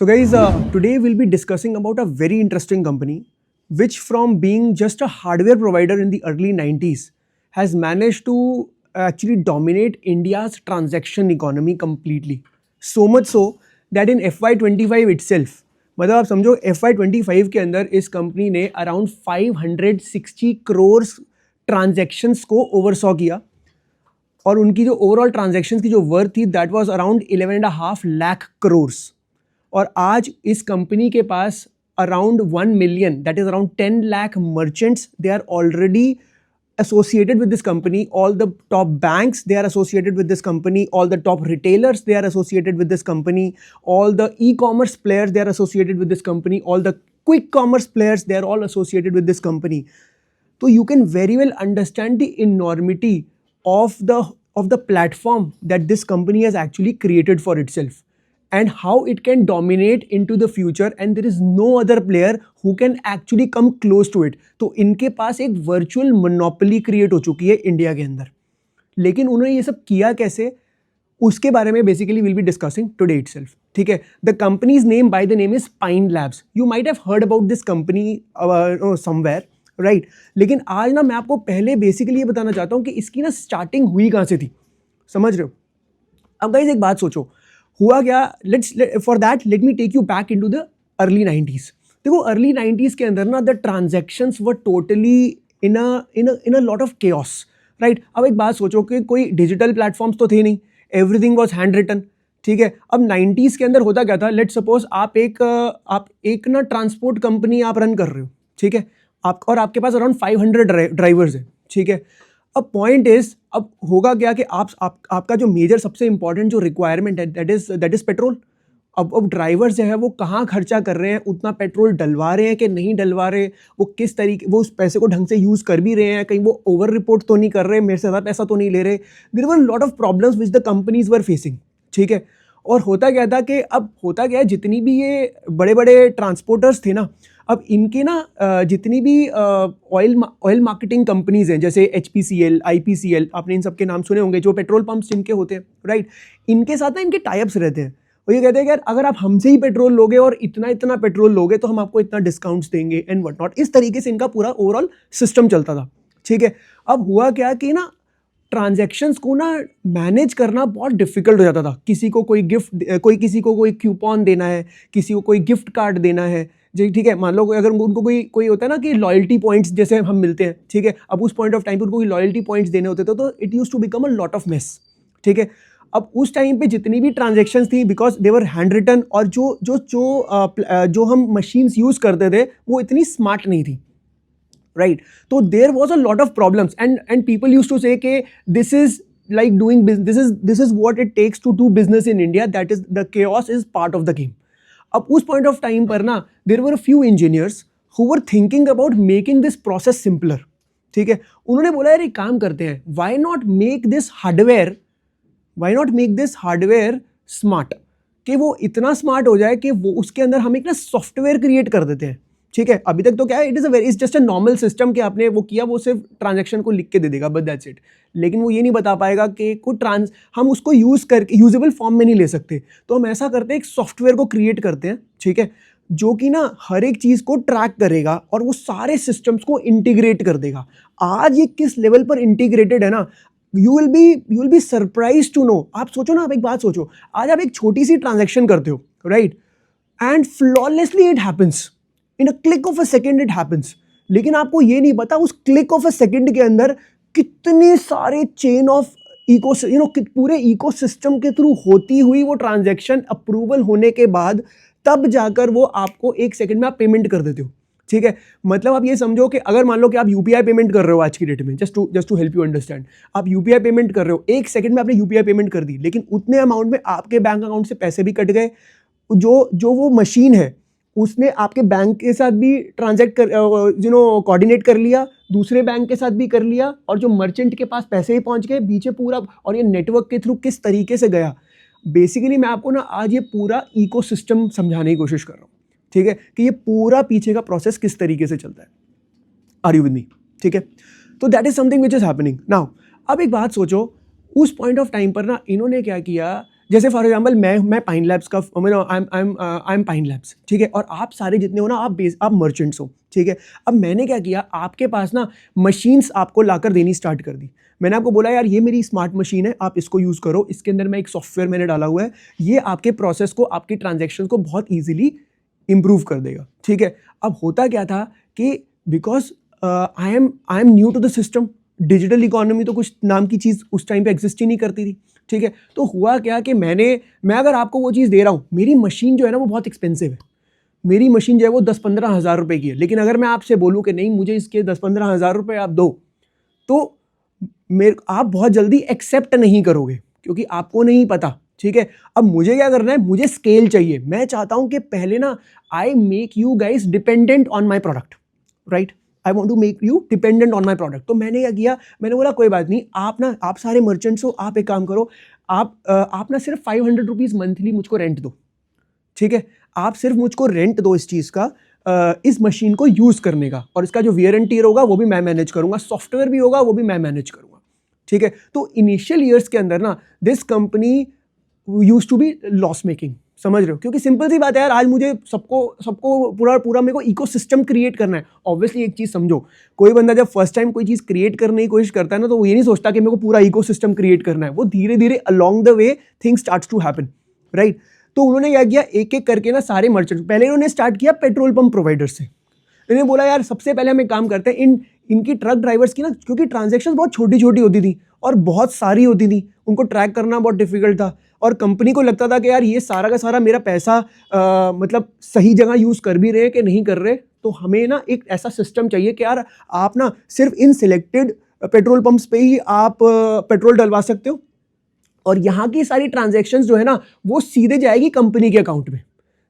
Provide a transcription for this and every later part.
So guys, today we'll be discussing about a very interesting company which from being just a hardware provider in the early 90s has managed to actually dominate India's transaction economy completely. So much so that in FY25 itself, मतलब आप समझो FY25 के अंदर इस company ने around 560 crore transactions को ओवरसॉ किया और उनकी जो ओवरऑल ट्रांजैक्शंस की जो वर्थ थी that was around 11.5 lakh crore. और आज इस कंपनी के पास around 1 million that is around 10 lakh merchants they are already associated with this company. All the top banks, they are associated with this company. All the top retailers, they are associated with this company. All the e-commerce players, they are associated with this company. All the quick commerce players, they are all associated with this company. So you can very well understand the enormity of the platform that this company has actually created for itself and how it can dominate into the future, and there is no other player who can actually come close to it. तो इनके पास एक virtual monopoly create हो चुकी है India के अंदर. लेकिन उन्होंने ये सब किया कैसे, उसके बारे में basically will be discussing today itself. ठीक है. The companies name by the name is pine labs. You might have heard about this company somewhere, right. लेकिन आज ना मैं आपको पहले बेसिकली ये बताना चाहता हूँ कि इसकी ना स्टार्टिंग हुई कहाँ से थी. समझ रहे हो. अब गाइस एक बात सोचो, हुआ क्या. For that let me take you back into the early 90s. देखो अर्ली 90s के अंदर ना the transactions were totally in a lot of chaos, right. अब एक बात सोचो कि कोई डिजिटल प्लेटफॉर्म्स तो थे नहीं, एवरीथिंग वाज हैंड रिटन. ठीक है. अब 90s के अंदर होता क्या था, लेट्स सपोज आप एक ना ट्रांसपोर्ट कंपनी आप रन कर रहे हो. ठीक है. आप और आपके पास अराउंड 500 ड्राइवर्स है. ठीक है. अब पॉइंट इज, अब होगा क्या कि आपका जो मेजर सबसे इंपॉर्टेंट जो रिक्वायरमेंट है दैट इज पेट्रोल. अब ड्राइवर्स जो है वो कहाँ खर्चा कर रहे हैं, उतना पेट्रोल डलवा रहे हैं कि नहीं डलवा रहे, वो किस तरीके वो उस पैसे को ढंग से यूज़ कर भी रहे हैं, कहीं वो ओवर रिपोर्ट तो नहीं कर रहे, मेरे से ज़्यादा पैसा तो नहीं ले रहे. There were lot of problems which the companies were facing. ठीक है. और होता क्या था कि अब होता क्या है, जितनी भी ये बड़े बड़े ट्रांसपोर्टर्स थे ना, अब इनके ना जितनी भी ऑयल मार्केटिंग कंपनीज हैं जैसे HPCL, IPCL, आपने इन सब के नाम सुने होंगे, जो पेट्रोल पंप्स जिनके होते हैं, राइट. इनके साथ ना इनके टाइप्स रहते हैं. और ये कहते हैं कि यार अगर आप हमसे ही पेट्रोल लोगे और इतना पेट्रोल लोगे तो हम आपको इतना डिस्काउंट्स देंगे एंड व्हाट नॉट. इस तरीके से इनका पूरा ओवरऑल सिस्टम चलता था. ठीक है. अब हुआ क्या कि ना ट्रांजैक्शंस को ना मैनेज करना बहुत डिफिकल्ट हो जाता था. किसी को कोई क्यूपन देना है, किसी को कोई गिफ्ट कार्ड देना है जी. ठीक है. मान लो अगर उनको कोई होता है ना कि लॉयल्टी पॉइंट्स जैसे हम मिलते हैं. ठीक है. अब उस पॉइंट ऑफ टाइम पे उनको कोई लॉयल्टी पॉइंट्स देने होते थे तो it used to become a lot of mess. ठीक है. अब उस टाइम पे जितनी भी ट्रांजैक्शंस थी, because they were hand written, और जो हम मशीन्स यूज करते थे वो इतनी स्मार्ट नहीं थी, राइट. तो there was a lot of problems and people used to say कि this is like doing business, this is what it takes to do business in India, that is the chaos is part of the game. अब उस point of time पर ना there were few engineers who were thinking about making this process simpler. ठीक है. उन्होंने बोला यार एक काम करते हैं, why not make this hardware smart, कि वो इतना स्मार्ट हो जाए कि वो उसके अंदर हम एक ना सॉफ्टवेयर क्रिएट कर देते हैं. ठीक है. अभी तक तो क्या है, it's just a normal system कि आपने वो किया, वो सिर्फ ट्रांजैक्शन को लिख के दे देगा, बट दैट्स इट. लेकिन वो ये नहीं बता पाएगा कि हम उसको यूज करके यूजेबल फॉर्म में नहीं ले सकते. तो हम ऐसा करते हैं, एक सॉफ्टवेयर को क्रिएट करते हैं. ठीक है. जो कि ना हर एक चीज को ट्रैक करेगा और वो सारे सिस्टम्स को इंटीग्रेट कर देगा. आज ये किस लेवल पर इंटीग्रेटेड है ना, you will be surprise to know. आप सोचो ना, आप एक बात सोचो, आज आप एक छोटी सी ट्रांजैक्शन करते हो, right, and flawlessly it happens, in a click of a second it happens. लेकिन आपको ये नहीं पता उस क्लिक ऑफ अ सेकेंड के अंदर कितने सारे चेन ऑफ पूरे इकोसिस्टम के थ्रू होती हुई वो ट्रांजैक्शन अप्रूवल होने के बाद तब जाकर वो आपको एक सेकंड में आप पेमेंट कर देते हो. ठीक है. मतलब आप ये समझो कि अगर मान लो कि आप UPI पेमेंट कर रहे हो आज की डेट में, just to help you understand, आप UPI पेमेंट कर रहे हो, एक सेकंड में आपने UPI पेमेंट कर दी, लेकिन उतने अमाउंट में आपके बैंक अकाउंट से पैसे भी कट गए. जो वो मशीन है उसने आपके बैंक के साथ भी ट्रांजैक्ट कर कोऑर्डिनेट कर लिया, दूसरे बैंक के साथ भी कर लिया, और जो मर्चेंट के पास पैसे ही पहुंच गए पीछे पूरा. और ये नेटवर्क के थ्रू किस तरीके से गया, बेसिकली मैं आपको ना आज ये पूरा इकोसिस्टम समझाने की कोशिश कर रहा हूँ. ठीक है. कि ये पूरा पीछे का प्रोसेस किस तरीके से चलता है. Are you with me. ठीक है. तो that is something which is happening now. अब एक बात सोचो, उस पॉइंट ऑफ टाइम पर ना इन्होंने क्या किया, जैसे फॉर एग्जांपल मैं पाइन लैब्स का आई एम पाइन लैब्स, ठीक है, और आप सारे जितने हो ना आप मर्चेंट्स हो, ठीक है। अब मैंने क्या किया, आपके पास ना मशीन्स आपको लाकर देनी स्टार्ट कर दी। मैंने आपको बोला यार ये मेरी स्मार्ट मशीन है, आप इसको यूज़ करो, इसके अंदर मैं एक सॉफ्टवेयर मैंने डाला हुआ है, ये आपके प्रोसेस को, आपकी ट्रांजेक्शन को बहुत ईजिली इंप्रूव कर देगा, ठीक है। अब होता क्या था कि because I am new to the system, digital economy तो कुछ नाम की चीज़ उस टाइम पे एग्जिस्ट ही नहीं करती थी, ठीक है। तो हुआ क्या कि मैं अगर आपको वो चीज़ दे रहा हूँ, मेरी मशीन जो है ना वो बहुत एक्सपेंसिव है, मेरी मशीन जो है वो 10-15 हज़ार रुपये की है, लेकिन अगर मैं आपसे बोलूँ कि नहीं मुझे इसके 10-15 हज़ार रुपये आप दो, तो आप बहुत जल्दी एक्सेप्ट नहीं करोगे क्योंकि आपको नहीं पता, ठीक है। अब मुझे क्या करना है, मुझे स्केल चाहिए, मैं चाहता हूं कि पहले ना I make you guys dependent on my product, right, I want to make you dependent on my product. तो मैंने क्या किया, मैंने बोला कोई बात नहीं, आप सारे मर्चेंट्स हो, आप एक काम करो, आप ना सिर्फ 500 रुपीज़ मंथली मुझको रेंट दो, ठीक है, आप सिर्फ मुझको रेंट दो इस चीज़ का, इस मशीन को यूज़ करने का, और इसका जो वियर एंड टीयर होगा वो भी मैं मैनेज करूंगा, सॉफ्टवेयर भी होगा वो भी मैं मैनेज करूंगा, ठीक है। तो इनिशियल ईयर्स के अंदर ना this company used to be loss making, समझ रहे हो, क्योंकि सिंपल सी बात है यार, आज मुझे सबको पूरा मेरे को इकोसिस्टम क्रिएट करना है। ऑब्वियसली एक चीज़ समझो, कोई बंदा जब फर्स्ट टाइम कोई चीज़ क्रिएट करने की कोशिश करता है ना, तो वो ये नहीं सोचता कि मेरे को पूरा इकोसिस्टम क्रिएट करना है, वो धीरे धीरे along the way things starts to happen, right. तो उन्होंने क्या किया, एक एक करके ना सारे मर्चेंट, पहले उन्होंने स्टार्ट किया पेट्रोल पंप प्रोवाइडर से। इन्होंने बोला यार सबसे पहले हम एक काम करते हैं, इनकी ट्रक ड्राइवर्स की ना, क्योंकि ट्रांजैक्शन बहुत छोटी छोटी होती थी और बहुत सारी होती थी, उनको ट्रैक करना बहुत डिफिकल्ट था, और कंपनी को लगता था कि यार ये सारा का सारा मेरा पैसा मतलब सही जगह यूज़ कर भी रहे कि नहीं कर रहे, तो हमें ना एक ऐसा सिस्टम चाहिए कि यार आप ना सिर्फ इन सिलेक्टेड पेट्रोल पंप्स पे ही आप पेट्रोल डलवा सकते हो, और यहाँ की सारी ट्रांजैक्शंस जो है ना वो सीधे जाएगी कंपनी के अकाउंट में,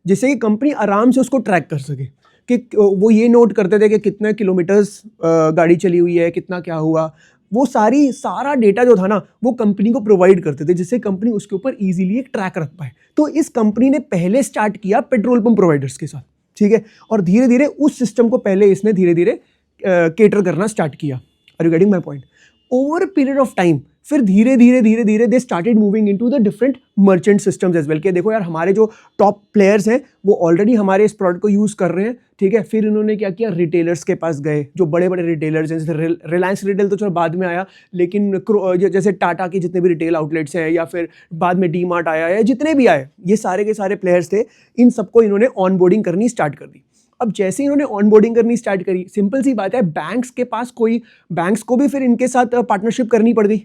जिससे कि कंपनी आराम से उसको ट्रैक कर सके। कि वो ये नोट करते थे कि कितने किलोमीटर्स गाड़ी चली हुई है, कितना क्या हुआ, वो सारा डेटा जो था ना वो कंपनी को प्रोवाइड करते थे, जिससे कंपनी उसके ऊपर इजीली एक ट्रैक रख पाए। तो इस कंपनी ने पहले स्टार्ट किया पेट्रोल पंप प्रोवाइडर्स के साथ, ठीक है, और धीरे धीरे उस सिस्टम को पहले इसने धीरे धीरे केटर करना स्टार्ट किया। Are you getting my point? Over period of time फिर धीरे धीरे they started moving into the different merchant systems as well, कि देखो यार हमारे जो टॉप प्लेयर्स हैं वो ऑलरेडी हमारे इस प्रोडक्ट को यूज़ कर रहे हैं, ठीक है। फिर इन्होंने क्या किया, रिटेलर्स के पास गए, जो बड़े बड़े रिटेलर्स हैं, जैसे रिलायंस रिटेल तो चलो बाद में आया, लेकिन जैसे टाटा के जितने भी रिटेल आउटलेट्स हैं, या फिर बाद में डी मार्ट आया, या जितने भी आए, ये सारे के सारे प्लेयर्स थे, इन सबको इन्होंने ऑन बोर्डिंग करनी स्टार्ट कर दी। अब जैसे इन्होंने ऑनबोर्डिंग करनी स्टार्ट करी, सिंपल सी बात है, बैंक्स को भी फिर इनके साथ पार्टनरशिप करनी पड़ गई,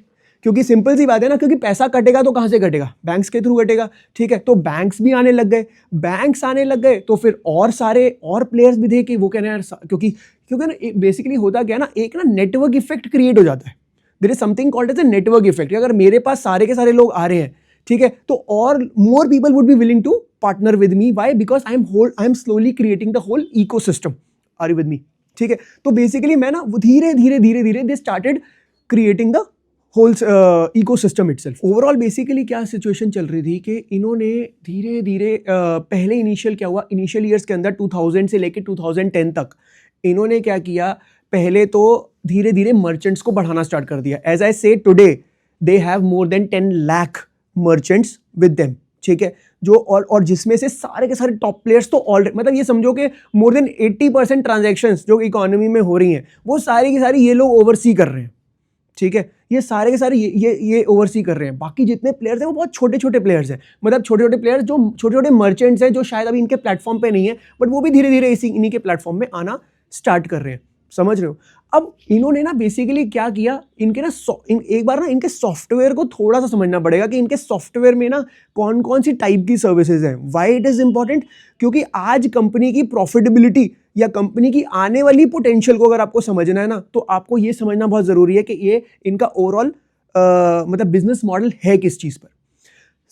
क्योंकि सिंपल सी बात है ना, क्योंकि पैसा कटेगा तो कहाँ से कटेगा, बैंक्स के थ्रू कटेगा, ठीक है। तो बैंक्स आने लग गए, तो फिर और सारे और प्लेयर्स भी थे कि वो कह रहे हैं यार, क्योंकि ना बेसिकली होता क्या ना, एक ना नेटवर्क इफेक्ट क्रिएट हो जाता है। There is something called as a network effect. अगर मेरे पास सारे के सारे लोग आ रहे हैं, ठीक है, तो और more people would be willing to partner with me. Why? Because I am slowly creating the whole ecosystem. Are you with me? ठीक है, तो बेसिकली मैं ना धीरे धीरे they started creating the whole ecosystem itself. Overall basically क्या situation चल रही थी कि इन्होंने धीरे धीरे पहले इनिशियल क्या हुआ, इनिशियल ईयर्स के अंदर 2000 से लेकर 2010 तक इन्होंने क्या किया, पहले तो धीरे धीरे मर्चेंट्स को बढ़ाना स्टार्ट कर दिया। एज आई से today they have more than 10 lakh merchants with them, ठीक है, जो और जिसमें से सारे के सारे टॉप प्लेयर्स तो ऑलरेडी, मतलब ये समझो कि मोर देन 80% ट्रांजैक्शंस जो इकोनॉमी में हो रही हैं वो सारी की सारी ये लोग ओवरसी कर रहे हैं, ठीक है, ये सारे के सारे ये ओवरसी कर रहे हैं। बाकी जितने प्लेयर्स हैं वो बहुत छोटे छोटे प्लेयर्स हैं, मतलब छोटे छोटे प्लेयर्स जो छोटे छोटे मर्चेंट्स हैं, जो शायद अभी इनके प्लेटफॉर्म पे नहीं है, बट वो भी धीरे धीरे इन्हीं के प्लेटफॉर्म में आना स्टार्ट कर रहे हैं, समझ रहे हो। अब इन्होंने ना बेसिकली क्या किया, इनके ना एक बार ना इनके सॉफ्टवेयर को थोड़ा सा समझना पड़ेगा कि इनके सॉफ्टवेयर में ना कौन कौन सी टाइप की सर्विसेज हैं। Why it is important? क्योंकि आज कंपनी की प्रॉफिटेबिलिटी या कंपनी की आने वाली पोटेंशियल को अगर आपको समझना है ना, तो आपको ये समझना बहुत जरूरी है कि ये इनका ओवरऑल मतलब बिजनेस मॉडल है किस चीज पर।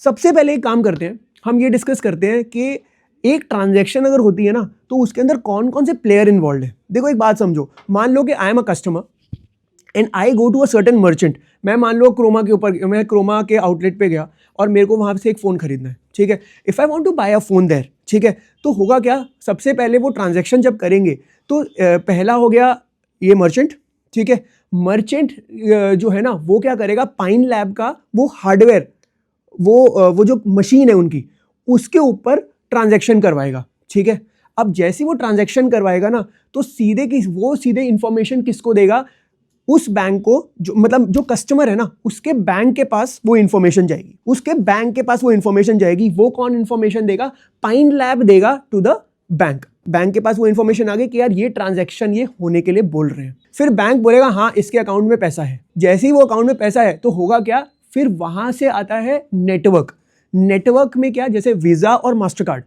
सबसे पहले एक काम करते हैं, हम ये डिस्कस करते हैं कि एक ट्रांजैक्शन अगर होती है ना, तो उसके अंदर कौन कौन से प्लेयर इन्वॉल्व है। देखो एक बात समझो, मान लो कि I am a customer and I go to a certain merchant. मैं मान लो मैं क्रोमा के आउटलेट पे गया और मेरे को वहां से एक फ़ोन खरीदना है, ठीक है। If I want to buy a phone there, ठीक है, तो होगा क्या, सबसे पहले वो ट्रांजैक्शन जब करेंगे तो पहला हो गया ये मर्चेंट, ठीक है। मर्चेंट जो है ना वो क्या करेगा, पाइन लैब का वो हार्डवेयर वो जो मशीन है उनकी, उसके ऊपर ट्रांजैक्शन करवाएगा, ठीक है। अब जैसे वो ट्रांजैक्शन करवाएगा ना, तो सीधे इंफॉर्मेशन किसको देगा, उस बैंक को, जो मतलब जो कस्टमर है ना, उसके बैंक के पास वो इंफॉर्मेशन जाएगी, वो कौन इंफॉर्मेशन देगा, पाइन लैब देगा टू द बैंक के पास वो इंफॉर्मेशन आ गई कि यार ये ट्रांजैक्शन ये होने के लिए बोल रहे हैं। फिर बैंक बोलेगा हाँ इसके अकाउंट में पैसा है। जैसे ही वो अकाउंट में पैसा है तो होगा क्या, फिर वहां से आता है नेटवर्क में क्या, जैसे वीजा और मास्टरकार्ड,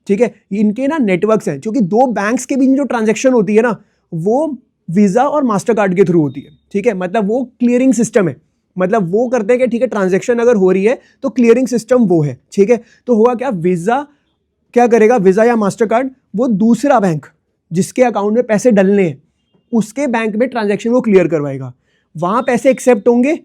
ठीक है, इनके ना नेटवर्क्स हैं, क्योंकि दो बैंक्स के बीच में जो ट्रांजैक्शन होती है ना, वो वीजा और मास्टरकार्ड के थ्रू होती है, ठीक है। मतलब वो क्लियरिंग सिस्टम है, मतलब वो करते हैं कि ठीक है ट्रांजैक्शन अगर हो रही है तो क्लियरिंग सिस्टम वो है, ठीक है। तो हुआ क्या, वीजा क्या करेगा, वीजा या मास्टरकार्ड वो दूसरा बैंक जिसके अकाउंट में पैसे डलने हैं उसके बैंक में ट्रांजैक्शन वो क्लियर करवाएगा, वहां पैसे एक्सेप्ट होंगे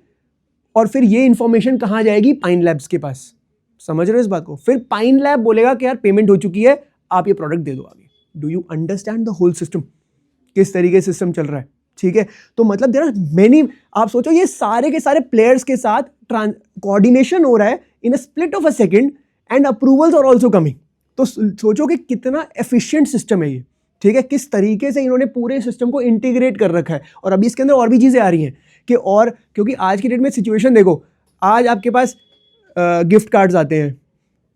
और फिर ये इंफॉर्मेशन कहां जाएगी, पाइन लैब्स के पास। समझ रहे हो इस बात को। फिर पाइन लैब बोलेगा कि यार पेमेंट हो चुकी है, आप ये प्रोडक्ट दे दो आगे। Do you understand the whole system, किस तरीके से सिस्टम चल रहा है, ठीक है। तो मतलब देयर आर मेनी, आप सोचो ये सारे के सारे प्लेयर्स के साथ कोऑर्डिनेशन हो रहा है in a split of a second and approvals are also coming. तो सोचो कि कितना एफिशिएंट सिस्टम है ये, ठीक है, किस तरीके से इन्होंने पूरे सिस्टम को इंटीग्रेट कर रखा है। और अभी इसके अंदर और भी चीज़ें आ रही हैं कि, और क्योंकि आज की डेट में सिचुएशन देखो, आज आपके पास गिफ्ट कार्ड्स आते हैं,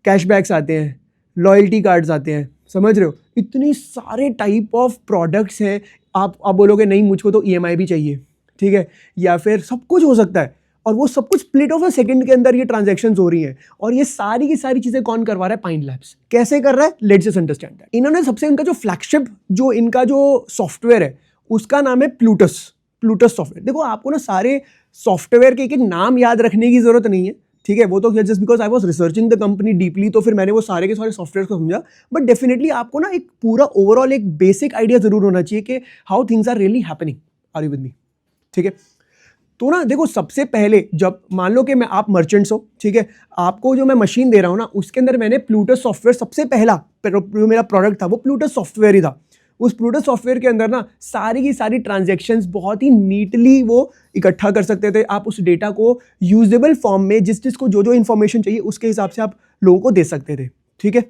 कैशबैक्स आते हैं, लॉयल्टी कार्ड्स आते हैं, समझ रहे हो, इतनी सारे टाइप ऑफ प्रोडक्ट्स हैं। आप बोलोगे नहीं मुझको तो EMI भी चाहिए, ठीक है, या फिर सब कुछ हो सकता है, और वो सब कुछ स्प्लिट ऑफ अ सेकंड के अंदर ये ट्रांजैक्शंस हो रही हैं। और ये सारी की सारी चीजें कौन करवा रहा है, पाइन लैब्स। कैसे कर रहा है, लेट्स जस्ट अंडरस्टैंड दैट। इन्होंने सबसे इनका जो फ्लैगशिप जो इनका जो सॉफ्टवेयर है उसका नाम है प्लूटस सॉफ्टवेयर। देखो आपको ना सारे सॉफ्टवेयर के एक एक नाम याद रखने की जरूरत नहीं है, ठीक है, वो तो just because I was researching the company deeply तो फिर मैंने वो सारे के सारे सॉफ्टवेयर को समझा। बट डेफिनेटली आपको ना एक पूरा ओवरऑल एक बेसिक आइडिया जरूर होना चाहिए कि how things are really happening. Are you with me, ठीक है। तो ना देखो सबसे पहले जब मान लो कि मैं आप मर्चेंट्स हो, ठीक है, आपको जो मैं मशीन दे रहा हूँ ना उसके अंदर मैंने प्लूटस सॉफ्टवेयर, सबसे पहला जो मेरा प्रोडक्ट था वो प्लूटस सॉफ्टवेयर ही था। उस प्लूटस सॉफ्टवेयर के अंदर ना सारी की सारी ट्रांजैक्शंस बहुत ही नीटली वो इकट्ठा कर सकते थे। आप उस डेटा को यूजेबल फॉर्म में जिसको जो इन्फॉर्मेशन चाहिए उसके हिसाब से आप लोगों को दे सकते थे, ठीक है,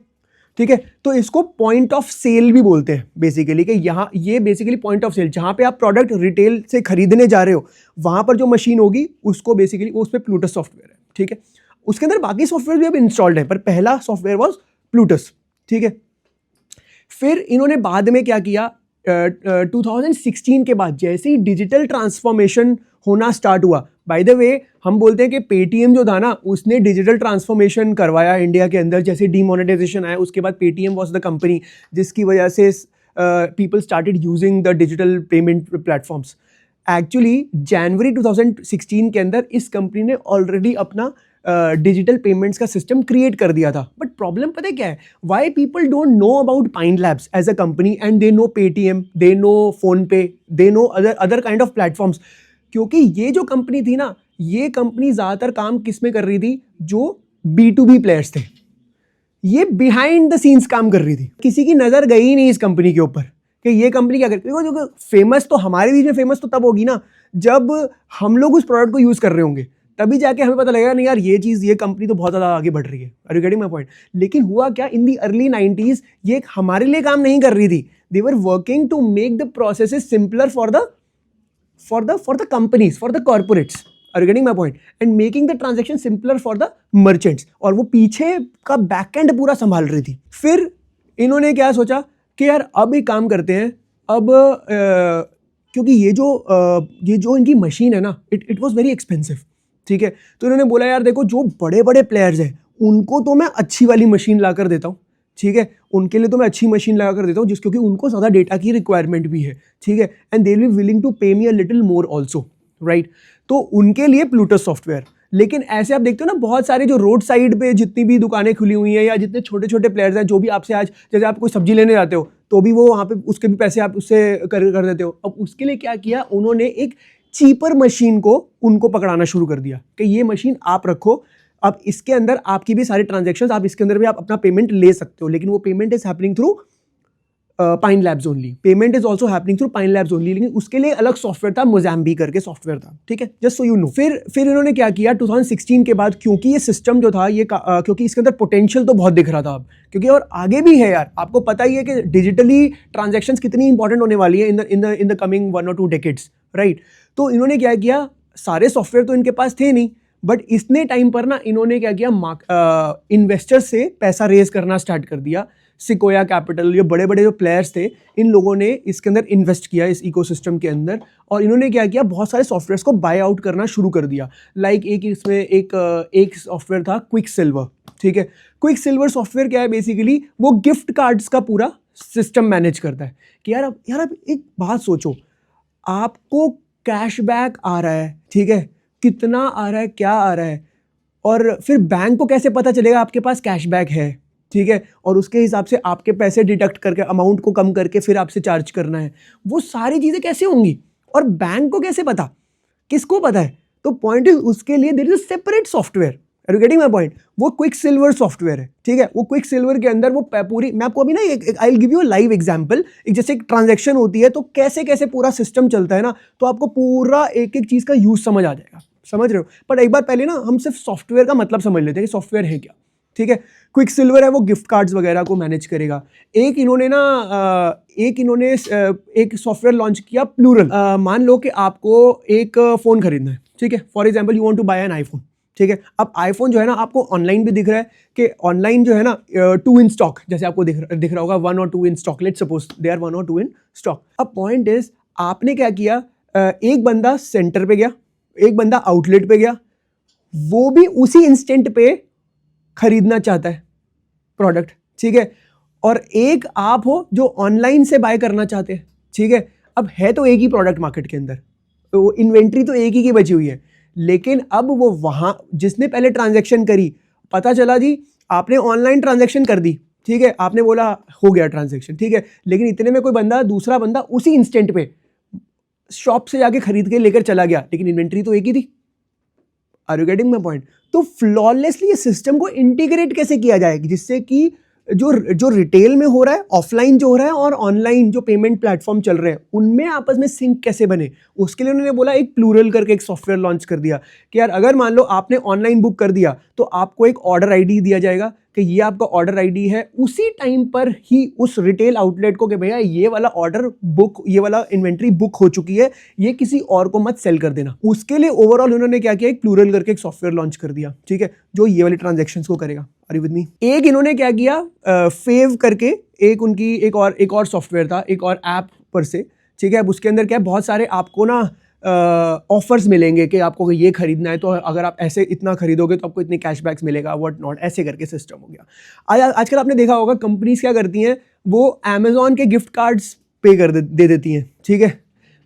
ठीक है। तो इसको पॉइंट ऑफ सेल भी बोलते हैं बेसिकली, कि यहाँ ये बेसिकली पॉइंट ऑफ सेल, जहाँ पे आप प्रोडक्ट रिटेल से खरीदने जा रहे हो वहाँ पर जो मशीन होगी उसको बेसिकली उस पर प्लूटस सॉफ्टवेयर है, ठीक है। उसके अंदर बाकी सॉफ्टवेयर भी अब इंस्टॉल्ड है पर पहला सॉफ्टवेयर वॉज प्लूटस, ठीक है। फिर इन्होंने बाद में क्या किया, 2016 के बाद जैसे ही डिजिटल ट्रांसफॉर्मेशन होना स्टार्ट हुआ, बाय द वे हम बोलते हैं कि पेटीएम जो था ना उसने डिजिटल ट्रांसफॉर्मेशन करवाया इंडिया के अंदर। जैसे डीमोनेटाइजेशन आया उसके बाद पेटीएम वाज द कंपनी जिसकी वजह से people started using the digital payment platforms. Actually जनवरी 2016 के अंदर इस कंपनी ने ऑलरेडी अपना डिजिटल पेमेंट्स का सिस्टम क्रिएट कर दिया था। बट प्रॉब्लम पता है क्या है, why people don't know about Pine Labs as a company and they know Paytm, they know PhonePe, they know other kind of platforms. क्योंकि ये जो कंपनी थी ना, ये कंपनी ज्यादातर काम किस में कर रही थी, जो B2B प्लेयर्स थे, ये बिहाइंड द सीन्स काम कर रही थी। किसी की नजर गई ही नहीं इस कंपनी के ऊपर कि ये कंपनी क्या करती है। जो फेमस तो हमारे बीच में फेमस तो तब होगी ना जब हम लोग उस प्रोडक्ट को यूज कर रहे होंगे, तभी जाके हमें पता लगेगा नहीं यार ये चीज, ये कंपनी तो बहुत ज्यादा आगे बढ़ रही है। Are you getting my point. लेकिन हुआ क्या, इन दी अर्ली 90s ये हमारे लिए काम नहीं कर रही थी। They were working to make the processes simpler for the companies, for the corporates. Are you getting my point, and making the transaction simpler for the merchants. और वो पीछे का बैकएंड पूरा संभाल रही थी। फिर इन्होंने क्या सोचा कि यार अब एक काम करते हैं, अब क्योंकि ये जो इनकी मशीन है ना, इट वाज वेरी एक्सपेंसिव, ठीक है। तो इन्होंने बोला यार देखो जो बड़े बड़े प्लेयर्स हैं उनको तो मैं अच्छी वाली मशीन ला कर देता हूँ, ठीक है, उनके लिए तो मैं अच्छी मशीन लगा कर देता हूँ क्योंकि उनको ज़्यादा डेटा की रिक्वायरमेंट भी है, ठीक है, and they will be willing to pay me a little more also, right. तो उनके लिए प्लूटस सॉफ्टवेयर। लेकिन ऐसे आप देखते हो ना बहुत सारे जो रोड साइड पे जितनी भी दुकानें खुली हुई हैं या जितने छोटे छोटे प्लेयर्स हैं जो भी आपसे आज, जैसे आप कोई सब्जी लेने जाते हो तो भी वो वहाँ पे उसके भी पैसे आप उससे कर देते हो। अब उसके लिए क्या किया उन्होंने, एक चीपर मशीन को उनको पकड़ाना शुरू कर दिया कि ये मशीन आप रखो, अब इसके अंदर आपकी भी सारी ट्रांजैक्शंस, आप इसके अंदर भी आप अपना पेमेंट ले सकते हो, लेकिन वो payment is happening through pine labs only, payment is also happening through pine labs only, लेकिन उसके लिए अलग सॉफ्टवेयर था, मोज़ैम्बिक करके सॉफ्टवेयर था, ठीक है, जस्ट सो यू नो। फिर इन्होंने क्या किया 2016 के बाद, क्योंकि ये सिस्टम जो था ये क्योंकि इसके अंदर पोटेंशियल तो बहुत दिख रहा था अब, क्योंकि और आगे भी है यार, आपको पता ही है कि डिजिटली ट्रांजैक्शंस कितनी इंपॉर्टेंट होने वाली है in the coming 1 or 2 decades, right. तो इन्होंने क्या किया, सारे सॉफ्टवेयर तो इनके पास थे नहीं, बट इतने टाइम पर ना इन्होंने क्या किया, इन्वेस्टर से पैसा रेज करना स्टार्ट कर दिया। सिकोया कैपिटल, ये बड़े बड़े जो प्लेयर्स थे, इन लोगों ने इसके अंदर इन्वेस्ट किया, इस इकोसिस्टम के अंदर, और इन्होंने क्या किया, बहुत सारे सॉफ्टवेयर्स को बाय आउट करना शुरू कर दिया। लाइक एक सॉफ्टवेयर था क्विक सिल्वर, ठीक है। क्विक सिल्वर सॉफ्टवेयर क्या है, बेसिकली वो गिफ्ट कार्ड्स का पूरा सिस्टम मैनेज करता है। कि यार अब एक बात सोचो, आपको कैशबैक आ रहा है, ठीक है, कितना आ रहा है, क्या आ रहा है, और फिर बैंक को कैसे पता चलेगा आपके पास कैशबैक है, ठीक है, और उसके हिसाब से आपके पैसे डिडक्ट करके अमाउंट को कम करके फिर आपसे चार्ज करना है, वो सारी चीज़ें कैसे होंगी, और बैंक को कैसे पता, किसको पता है। तो पॉइंट इज, उसके लिए there is a separate software, are you getting my point. वो क्विक सिल्वर सॉफ्टवेयर है, ठीक है। वो क्विक सिल्वर के अंदर वो पूरी, मैं आपको अभी ना I will give you a live example, जैसे एक ट्रांजैक्शन होती है तो कैसे कैसे पूरा सिस्टम चलता है ना, तो आपको पूरा एक एक चीज़ का यूज समझ आ जाएगा, समझ रहे हो। पर एक बार पहले ना हम सिर्फ सॉफ्टवेयर का मतलब समझ लेते हैं कि सॉफ्टवेयर है क्या, ठीक है। क्विक सिल्वर है, वो गिफ्ट कार्ड्स वगैरह को मैनेज करेगा। एक इन्होंने एक सॉफ्टवेयर लॉन्च किया प्लूरल। मान लो कि आपको एक फ़ोन खरीदना है, ठीक है, for example you want to buy an iPhone, ठीक है। अब आईफोन जो है ना, आपको ऑनलाइन भी दिख रहा है कि ऑनलाइन जो है ना 2 in स्टॉक, जैसे आपको दिख रहा होगा 1 or 2 in stock, let's suppose they are 1 or 2 in stock. अब पॉइंट इज, आपने क्या किया, एक बंदा सेंटर पे गया, एक बंदा आउटलेट पे गया, वो भी उसी इंस्टेंट पे खरीदना चाहता है प्रोडक्ट, ठीक है, और एक आप हो जो ऑनलाइन से बाय करना चाहते हैं, ठीक है। अब है तो एक ही प्रोडक्ट मार्केट के अंदर, तो इन्वेंट्री तो एक ही की बची हुई है, लेकिन अब वो वहां जिसने पहले ट्रांजैक्शन करी, पता चला जी आपने ऑनलाइन ट्रांजैक्शन कर दी, ठीक है, आपने बोला हो गया ट्रांजैक्शन, ठीक है, लेकिन इतने में कोई दूसरा बंदा उसी इंस्टेंट पे शॉप से जाके खरीद के लेकर चला गया, लेकिन इन्वेंट्री तो एक ही थी। Are you getting my point. तो फ्लॉलेसली ये सिस्टम को इंटीग्रेट कैसे किया जाए, जिससे कि जो रिटेल में हो रहा है, ऑफलाइन जो हो रहा है, और ऑनलाइन जो पेमेंट प्लेटफॉर्म चल रहे हैं, उनमें आपस में सिंक कैसे बने। उसके लिए उन्होंने बोला एक प्लूरल करके एक सॉफ्टवेयर लॉन्च कर दिया कि यार अगर मान लो आपने ऑनलाइन बुक कर दिया, तो आपको एक ऑर्डर आईडी दिया जाएगा कि ये आपका ऑर्डर आईडी है। उसी टाइम पर ही उस रिटेल आउटलेट को कि भैया ये वाला ऑर्डर बुक, ये वाला इन्वेंट्री बुक हो चुकी है, ये किसी और को मत सेल कर देना। उसके लिए ओवरऑल उन्होंने क्या किया, एक प्लूरल करके एक सॉफ्टवेयर लॉन्च कर दिया, ठीक है, जो ये वाली ट्रांजैक्शंस को करेगा। Are you with me. एक इन्होंने क्या किया, फेव करके एक उनकी एक और सॉफ्टवेयर था, एक और ऐप पर से, ठीक है। अब उसके अंदर क्या है, बहुत सारे आपको ना ऑफर्स मिलेंगे कि आपको ये खरीदना है तो अगर आप ऐसे इतना खरीदोगे तो आपको इतने कैशबैक्स मिलेगा, व्हाट नॉट, ऐसे करके सिस्टम हो गया। आजकल आपने देखा होगा कंपनीज क्या करती हैं, वो अमेजोन के गिफ्ट कार्ड्स पे कर दे देती हैं, ठीक है।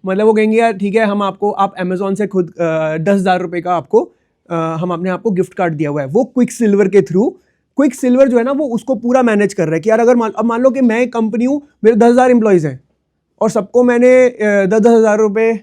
मतलब वो कहेंगे यार ठीक है, हम आपको, आप अमेजोन से खुद 10,000 रुपये का आपको हमने आपको गिफ्ट कार्ड दिया हुआ है। वो क्विक सिल्वर के थ्रू, क्विक सिल्वर जो है ना वो उसको पूरा मैनेज कर रहा है कि यार अगर मान लो कि मैं एक कंपनी हूँ, मेरे 10,000 एम्प्लॉयज़ हैं और सबको मैंने 10,000 रुपये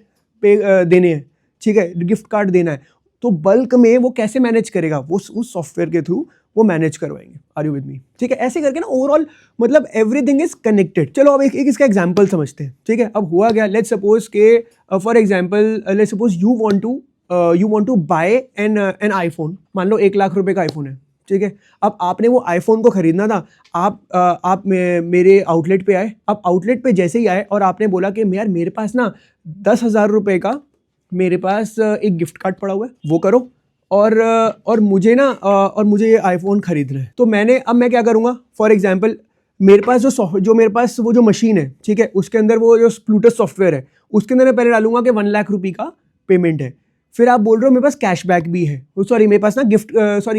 पे देने हैं, ठीक है, गिफ्ट कार्ड देना है, तो बल्क में वो कैसे मैनेज करेगा, वो उस सॉफ्टवेयर के थ्रू वो मैनेज करवाएंगे। आर यू विद मी, ठीक है। ऐसे करके ना ओवरऑल मतलब एवरीथिंग इज कनेक्टेड। चलो अब एक इसका एग्जांपल समझते हैं, ठीक है। अब हुआ गया, लेट्स सपोज के for example let's suppose you want to buy an iPhone. मान लो 1 लाख रुपए का आईफोन है, ठीक है। अब आपने वो आईफोन को खरीदना था, आप मेरे आउटलेट पे आए। अब आउटलेट पे जैसे ही आए और आपने बोला कि यार मेरे पास ना 10,000 रुपये का मेरे पास एक गिफ्ट कार्ड पड़ा हुआ है, वो करो, और मुझे ना और मुझे ये आईफोन खरीदना है। तो अब मैं क्या करूँगा, फॉर एग्जांपल मेरे पास मेरे पास वो जो मशीन है, ठीक है, उसके अंदर वो जो प्लूटस सॉफ्टवेयर है, उसके अंदर मैं पहले डालूंगा कि 1 लाख रुपये का पेमेंट है। फिर आप बोल रहे हो मेरे पास कैशबैक भी है, सॉरी मेरे पास ना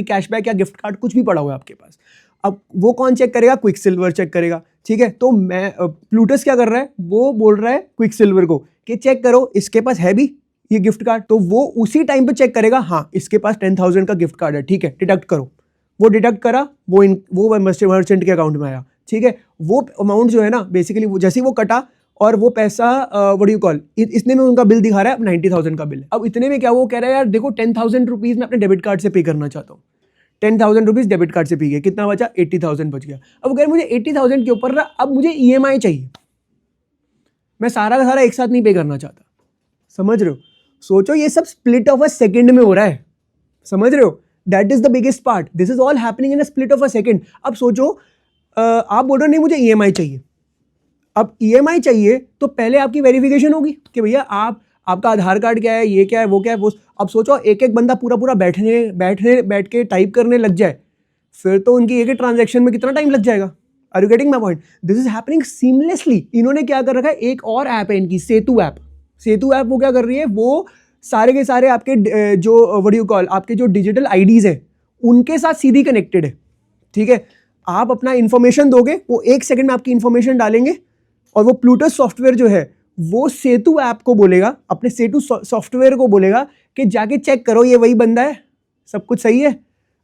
कैशबैक या गिफ्ट कार्ड कुछ भी पड़ा हुआ है आपके पास। अब वो कौन चेक करेगा, क्विक सिल्वर चेक करेगा, ठीक है। तो मैं प्लूटस क्या कर रहा है, वो बोल रहा है क्विक सिल्वर को कि चेक करो इसके पास है भी ये गिफ्ट कार्ड। तो वो उसी टाइम पे चेक करेगा, हाँ इसके पास 10,000 का गिफ्ट कार्ड है, ठीक है, डिडक्ट करो। वो डिडक्ट करा, वो मर्चेंट के अकाउंट में आया, ठीक है। वो अमाउंट जो है ना बेसिकली वो जैसे ही वो कटा और वो पैसा व्हाट यू कॉल, इतने में उनका बिल दिखा रहा है, अब 90,000 का बिल है। अब इतने में क्या वो कह रहा है यार देखो 10,000 रुपीज़ मैं अपने डेबिट कार्ड से पे करना चाहता हूँ, 10,000 रुपीज़ डेबिट कार्ड से पी गए, कितना बचा? 80,000 बच गया। अब अगर मुझे 80,000 के ऊपर ना अब मुझे EMI चाहिए, मैं सारा का सारा एक साथ नहीं पे करना चाहता, समझ रहे हो? सोचो ये सब स्प्लिट ऑफ अ सेकेंड में हो रहा है, समझ रहे हो? That is the biggest part, this is all happening in a split of a second. अब सोचो आप बोल रहे हो नहीं मुझे EMI चाहिए, अब EMI चाहिए तो पहले आपकी वेरिफिकेशन होगी कि भैया आपका आधार कार्ड क्या है, ये क्या है, वो क्या है, वो। अब सोचो एक एक बंदा पूरा बैठ के टाइप करने लग जाए, फिर तो उनकी एक एक ट्रांजैक्शन में कितना टाइम लग जाएगा। Are you getting my point? This is happening seamlessly. इन्होंने क्या कर रखा है, एक और ऐप है इनकी, सेतु ऐप। सेतु ऐप वो क्या कर रही है, वो सारे के सारे आपके जो व्हाट डू यू कॉल, आपके जो डिजिटल आईडीज है उनके साथ सीधी कनेक्टेड है, ठीक है? आप अपना इंफॉर्मेशन दोगे, वो 1 सेकंड में आपकी इंफॉर्मेशन डालेंगे और वो प्लूटस सॉफ्टवेयर जो है वो सेतु ऐप को बोलेगा, अपने सेतु सॉफ्टवेयर को बोलेगा कि जाके चेक करो ये वही बंदा है, सब कुछ सही है,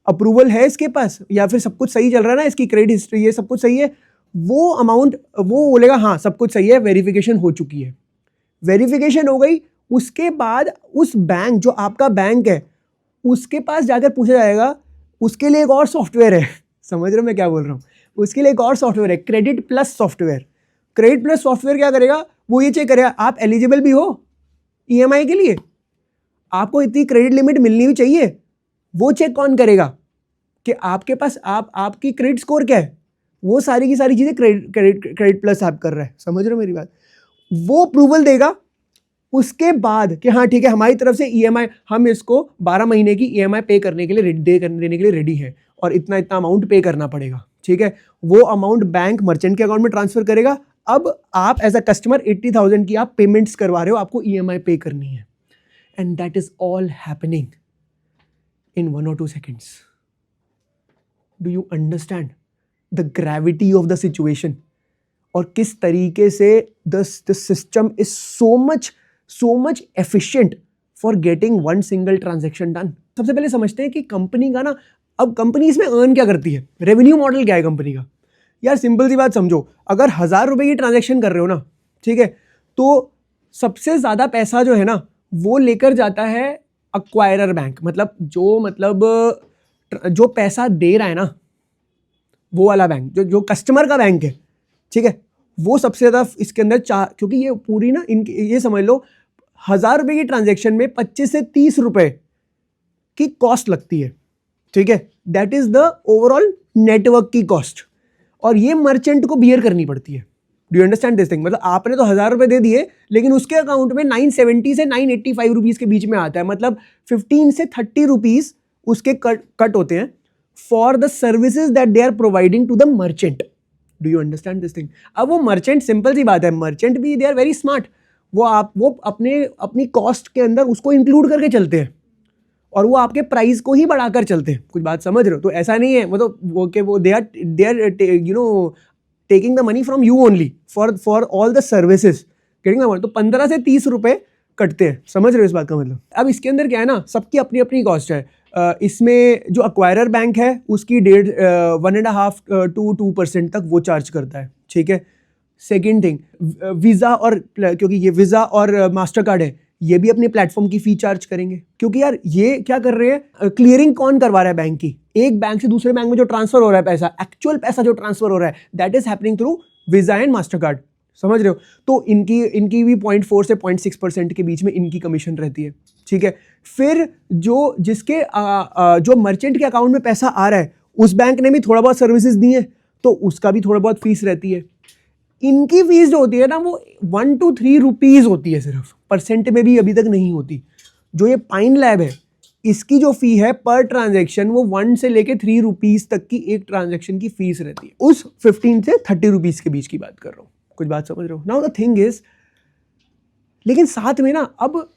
अप्रूवल है इसके पास, या फिर सब कुछ सही चल रहा है ना, इसकी क्रेडिट हिस्ट्री ये सब कुछ सही है। वो अमाउंट वो बोलेगा हाँ सब कुछ सही है, वेरिफिकेशन हो चुकी है। वेरिफिकेशन हो गई, उसके बाद उस बैंक, जो आपका बैंक है, उसके पास जाकर पूछा जाएगा, उसके लिए एक और सॉफ्टवेयर है, समझ रहे हो मैं क्या बोल रहा हूँ? उसके लिए एक और सॉफ्टवेयर है, credit plus software. Credit plus software क्या करेगा, वो ये चेक करेगा आप एलिजिबल भी हो EMI के लिए, आपको इतनी क्रेडिट लिमिट मिलनी भी चाहिए। वो चेक कौन करेगा कि आपके पास आपकी क्रेडिट स्कोर क्या है, वो सारी की सारी चीजें क्रेडिट प्लस आप कर रहा है, समझ रहे हो मेरी बात? वो अप्रूवल देगा, उसके बाद कि हाँ ठीक है हमारी तरफ से EMI, हम इसको 12 महीने की EMI पे करने के लिए देने के लिए रेडी है और इतना इतना अमाउंट पे करना पड़ेगा, ठीक है? वो अमाउंट बैंक मर्चेंट के अकाउंट में ट्रांसफर करेगा। अब आप एज अ कस्टमर 80,000 की आप पेमेंट्स करवा रहे हो, आपको EMI पे करनी है, and that is all happening in 1 or 2 seconds. Do you understand the gravity of the situation? और किस तरीके से the system is so much efficient for getting one single transaction done. सबसे पहले समझते हैं कि कंपनी का ना, अब कंपनी इसमें अर्न क्या करती है, रेवेन्यू मॉडल क्या है कंपनी का। यार सिंपल सी बात समझो, अगर 1,000 रुपए की ट्रांजेक्शन कर रहे हो ना, ठीक है, तो सबसे ज्यादा पैसा जो है ना वो लेकर जाता है अक्वायरर बैंक, मतलब जो पैसा दे रहा है ना वो वाला बैंक, जो कस्टमर का बैंक है, ठीक है, वो सबसे ज्यादा इसके अंदर क्योंकि ये पूरी ना ये समझ लो 1,000 रुपए की ट्रांजेक्शन में 25 से 30 रुपए की कॉस्ट लगती है, ठीक है? That is the overall network की कॉस्ट, और ये मर्चेंट को बियर करनी पड़ती है। Do you understand this thing? मतलब आपने तो 1,000 रुपए दे दिए, लेकिन उसके अकाउंट में 970 से 985 रुपीज के बीच में आता है, मतलब 15 से 30 रुपीज उसके कट होते हैं for the services that they are providing to the merchant. Do you understand this thing? अब वो मर्चेंट, सिंपल सी बात है, मर्चेंट भी दे आर वेरी स्मार्ट, वो अपनी कॉस्ट के अंदर उसको इंक्लूड करके चलते हैं और वो आपके प्राइस को ही बढ़ाकर चलते हैं। कुछ बात समझ रहे हो? तो ऐसा नहीं है मतलब वो they are you know taking the money from you only for all the services, getting my point? तो 15 से 30 रुपए कटते हैं, समझ रहे हो इस बात का मतलब? अब इसके अंदर क्या है ना, सबकी अपनी अपनी कॉस्ट है। इसमें जो अक्वायरर बैंक है उसकी 1.5 to 2% तक वो चार्ज करता है, ठीक है? सेकेंड थिंग, वीज़ा, और क्योंकि ये वीज़ा और मास्टर कार्ड है, ये भी अपने प्लेटफॉर्म की फी चार्ज करेंगे, क्योंकि यार ये क्या कर रहे हैं, क्लियरिंग कौन करवा रहा है बैंक की? एक बैंक से दूसरे बैंक में जो ट्रांसफर हो रहा है पैसा, एक्चुअल पैसा जो ट्रांसफर हो रहा है, that is happening through visa and master card, समझ रहे हो? तो इनकी भी 0.4 से 0.6% के बीच में इनकी कमीशन रहती है, ठीक है? फिर जो मर्चेंट के अकाउंट में पैसा आ रहा है, उस बैंक ने भी थोड़ा बहुत सर्विसेज दी है, तो उसका भी थोड़ा बहुत फीस रहती है। इनकी फीस जो होती है ना वो 1 to 3 रुपीज होती है, सिर्फ परसेंट में भी अभी तक नहीं होती। जो ये पाइन लैब है, इसकी जो फी है पर ट्रांजैक्शन वो 1 से लेके 3 रुपीज तक की एक ट्रांजैक्शन की फीस रहती है। उस 15 से 30 रुपीज के बीच की बात कर रहा हूँ, कुछ बात समझ रहे हो? नाउ द थिंग इज, लेकिन साथ में ना अब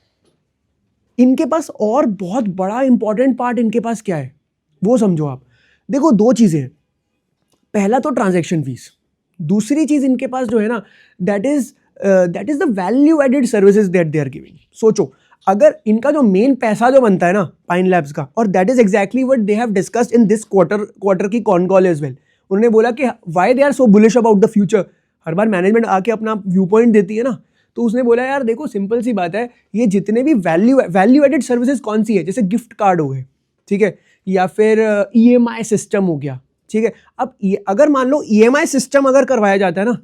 इनके पास और बहुत बड़ा इंपॉर्टेंट पार्ट इनके पास क्या है वो समझो आप। देखो 2 चीजें हैं, पहला तो ट्रांजैक्शन फीस, दूसरी चीज इनके पास जो है ना that is the value added services that they are giving. सोचो अगर इनका जो मेन पैसा जो बनता है ना पाइन लैब्स का, और that is exactly what they have discussed in this quarter की कॉन कॉल एज वेल। उन्होंने बोला कि why they are so bullish about the future. हर बार मैनेजमेंट आके अपना व्यू पॉइंट देती है ना, तो उसने बोला यार देखो सिंपल सी बात है, ये जितने भी वैल्यू एडेड सर्विसेज कौन सी है, जैसे गिफ्ट कार्ड हो गए, ठीक है, या फिर EMI सिस्टम हो गया, ठीक है। अब अगर मान लो EMI सिस्टम अगर करवाया जाता है ना,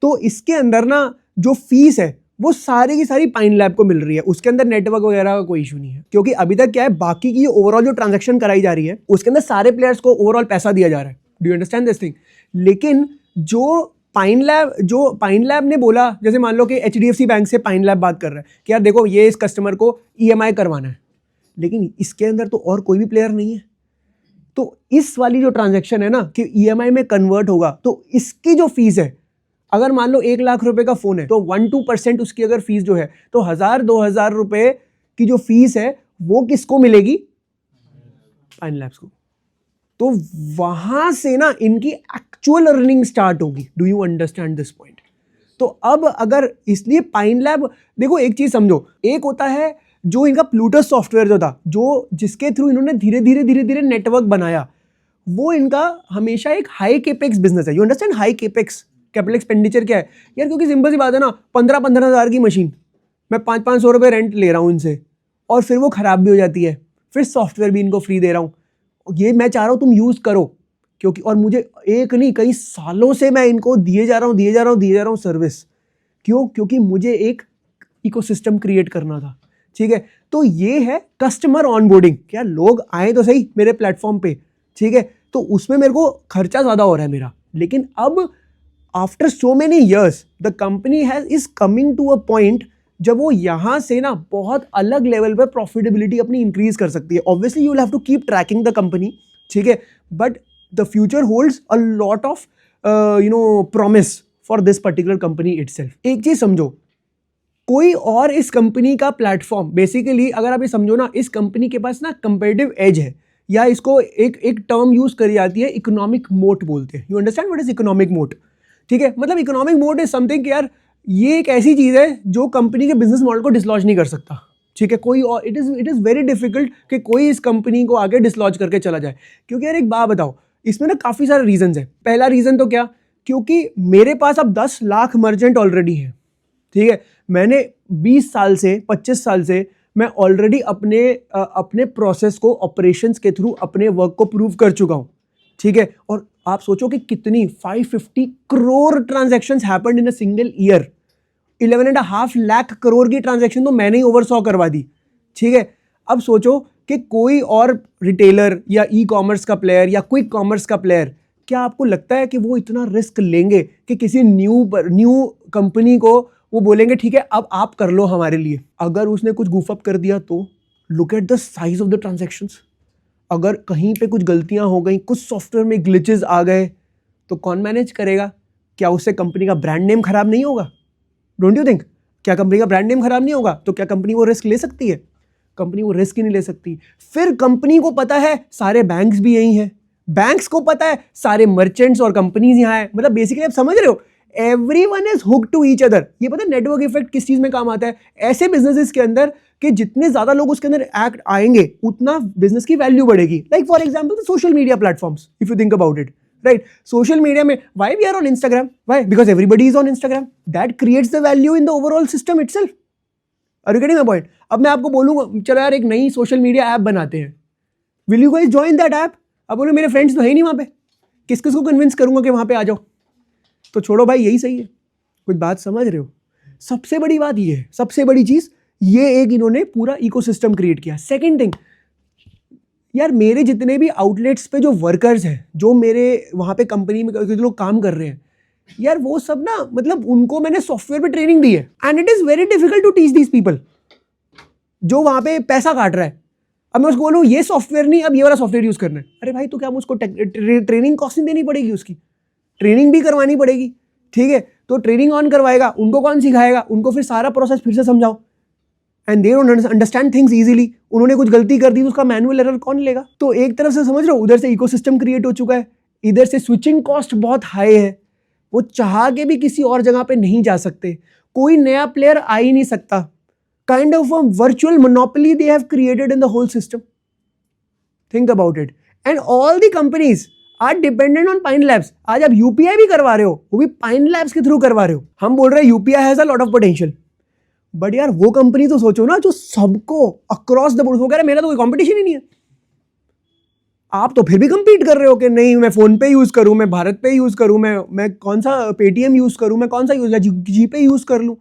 तो इसके अंदर ना जो फीस है वो सारी की सारी पाइन लैब को मिल रही है, उसके अंदर नेटवर्क वगैरह का कोई इशू नहीं है, क्योंकि अभी तक क्या है, बाकी की ओवरऑल जो ट्रांजैक्शन कराई जा रही है उसके अंदर सारे प्लेयर्स को ओवरऑल पैसा दिया जा रहा है। Do you understand this thing? लेकिन जो पाइन लैब ने बोला, जैसे मान लो कि HDFC बैंक से पाइन लैब बात कर रहा है कि यार देखो ये इस कस्टमर को EMI करवाना है, लेकिन इसके अंदर तो और कोई भी प्लेयर नहीं है। तो इस वाली जो ट्रांजैक्शन है ना कि EMI में कन्वर्ट होगा, तो इसकी जो फीस है, अगर मान लो 1 लाख रुपए का फोन है तो 1-2% उसकी अगर फीस जो है, तो 1000-2000 रुपए की जो फीस है वो किसको मिलेगी? पाइन लैब्स को। तो वहां से ना इनकी एक्चुअल अर्निंग स्टार्ट होगी। Do you understand this point? तो अब अगर इसलिए पाइन लैब, देखो एक चीज समझो, एक होता है जो इनका प्लूटस सॉफ्टवेयर जो था, जो जिसके थ्रू इन्होंने धीरे धीरे नेटवर्क बनाया, वो इनका हमेशा एक हाई केपेक्स बिजनेस है। You understand high capex? Capital expenditure क्या है यार? क्योंकि सिंपल सी बात है ना, 15-15 हज़ार की मशीन मैं 500-500 रुपये रेंट ले रहा हूँ इनसे, और फिर वो खराब भी हो जाती है, फिर सॉफ्टवेयर भी इनको फ्री दे रहा हूँ, ये मैं चाह रहा हूँ तुम यूज़ करो, क्योंकि और मुझे एक नहीं कई सालों से मैं इनको दिए जा रहा हूँ सर्विस। क्यों? क्योंकि मुझे एक इकोसिस्टम क्रिएट करना था, ठीक है। तो ये है कस्टमर ऑनबोर्डिंग, क्या लोग आए तो सही मेरे प्लेटफॉर्म पे, ठीक है। तो उसमें मेरे को खर्चा ज़्यादा हो रहा है मेरा, लेकिन अब after so many years the company is coming to a point जब वो यहाँ से ना बहुत अलग लेवल पर प्रॉफिटेबिलिटी अपनी इंक्रीज कर सकती है। Obviously you will have to keep tracking the company, ठीक है, but the future holds a lot of promise for this particular company itself. एक चीज समझो, कोई और इस कंपनी का प्लेटफॉर्म, बेसिकली अगर आप ये समझो ना, इस कंपनी के पास ना कंपेटिटिव एज है, या इसको एक टर्म यूज करी जाती है, इकोनॉमिक मोट बोलते हैं। You understand what is economic मोट? ठीक है, मतलब इकोनॉमिक मोट इज समथिंग कि यार ये एक ऐसी चीज है जो कंपनी के बिजनेस मॉडल को डिसलॉज नहीं कर सकता, ठीक है। कोई और इट इज वेरी डिफिकल्ट कि कोई इस कंपनी को आगे डिसलॉज करके चला जाए, क्योंकि यार एक बात बताओ, इसमें ना काफी सारे रीजंस है। पहला रीजन तो क्या, क्योंकि मेरे पास अब 10 लाख मर्चेंट ऑलरेडी है, ठीक है। मैंने 20 साल से 25 साल से मैं ऑलरेडी अपने प्रोसेस को ऑपरेशंस के थ्रू अपने वर्क को प्रूव कर चुका हूं, ठीक है। और आप सोचो कि कितनी 550 crore transactions happened in a single year. 11.5 lakh crore की ट्रांजैक्शन तो मैंने ही ओवरसॉ करवा दी, ठीक है। अब सोचो कि कोई और रिटेलर या ई कॉमर्स का प्लेयर या क्विक कॉमर्स का प्लेयर, क्या आपको लगता है कि वो इतना रिस्क लेंगे कि किसी न्यू कंपनी को वो बोलेंगे ठीक है अब आप कर लो हमारे लिए? अगर उसने कुछ गूफ अप कर दिया तो look at the size of the transactions. अगर कहीं पे कुछ गलतियां हो गई, कुछ सॉफ्टवेयर में ग्लिचेस आ गए, तो कौन मैनेज करेगा? क्या उससे कंपनी का ब्रांड नेम खराब नहीं होगा? Don't you think? क्या कंपनी का ब्रांड नेम खराब नहीं होगा? तो क्या कंपनी वो रिस्क ले सकती है? कंपनी वो रिस्क ही नहीं ले सकती। फिर कंपनी को पता है सारे बैंक्स भी यही हैं, बैंक्स को पता है सारे मर्चेंट्स और कंपनीज यहाँ है, मतलब बेसिकली आप समझ रहे हो, everyone is hooked to each other. ये पता है नेटवर्क इफेक्ट किस चीज में काम आता है? ऐसे बिजनेसेस के अंदर कि जितने ज्यादा लोग उसके अंदर एक्ट आएंगे उतना बिजनेस की वैल्यू बढ़ेगी। Like for example social media platforms, if you think about it, right? Social media में why we are on Instagram? Why? Because everybody is on Instagram. That creates the value in the overall system itself. Are you getting my point? अब मैं आपको बोलूंगा चलो यार एक नई social media app बनाते हैं, will you guys join that app? अब बोलो मेरे फ्रेंड्स तो है ही नहीं वहां पे, किस किस को कन्विंस करूंगा कि वहां पे आ जाओ? तो छोड़ो भाई, यही सही है। कुछ बात समझ रहे हो? सबसे बड़ी बात ये है, सबसे बड़ी चीज ये एक इन्होंने पूरा इकोसिस्टम क्रिएट किया। सेकंड थिंग, यार मेरे जितने भी आउटलेट्स पे जो वर्कर्स हैं, जो मेरे वहां पे कंपनी में जो लोग काम कर रहे हैं, यार वो सब ना, मतलब उनको मैंने सॉफ्टवेयर पे ट्रेनिंग दी है, and it is very difficult to teach these people जो वहां पे पैसा काट रहा है। अब मैं उसको बोलूँ ये सॉफ्टवेयर नहीं, अब ये वाला सॉफ्टवेयर यूज करना है, अरे भाई तो क्या मुझको ट्रेनिंग कॉस्ट नहीं देनी पड़ेगी? उसकी ट्रेनिंग भी करवानी पड़ेगी, ठीक है। तो ट्रेनिंग ऑन करवाएगा, उनको कौन सिखाएगा? उनको फिर सारा प्रोसेस फिर से समझाओ, and they don't understand things easily. उन्होंने कुछ गलती कर दी तो उसका मैनुअल एरर कौन लेगा? तो एक तरफ से समझ रहे हो, उधर से इकोसिस्टम क्रिएट हो चुका है, इधर से स्विचिंग कॉस्ट बहुत हाई है, वो चाह के भी किसी और जगह पे नहीं जा सकते, कोई नया प्लेयर आ ही नहीं सकता। Kind of a virtual monopoly they have created in the whole system. Think about it. And all the companies are dependent on Pine Labs. आज आप यूपीआई भी करवा रहे हो, वो भी पाइन लैब्स के थ्रू करवा रहे हो। हम बोल रहे हैं UPI has a lot of potential, but यार वो कंपनी तो सोचो ना जो सबको अक्रॉस द बोर्ड, वो कह रहे मेरा तो कोई कंपटीशन ही नहीं है, आप तो फिर भी compete कर रहे हो कि नहीं मैं फ़ोन पे यूज़ करूँ, मैं भारत पे यूज़ करूँ, मैं कौन सा पेटीएम यूज़ करूँ, मैं कौन सा यूज़ जी पे यूज़ कर लूँ।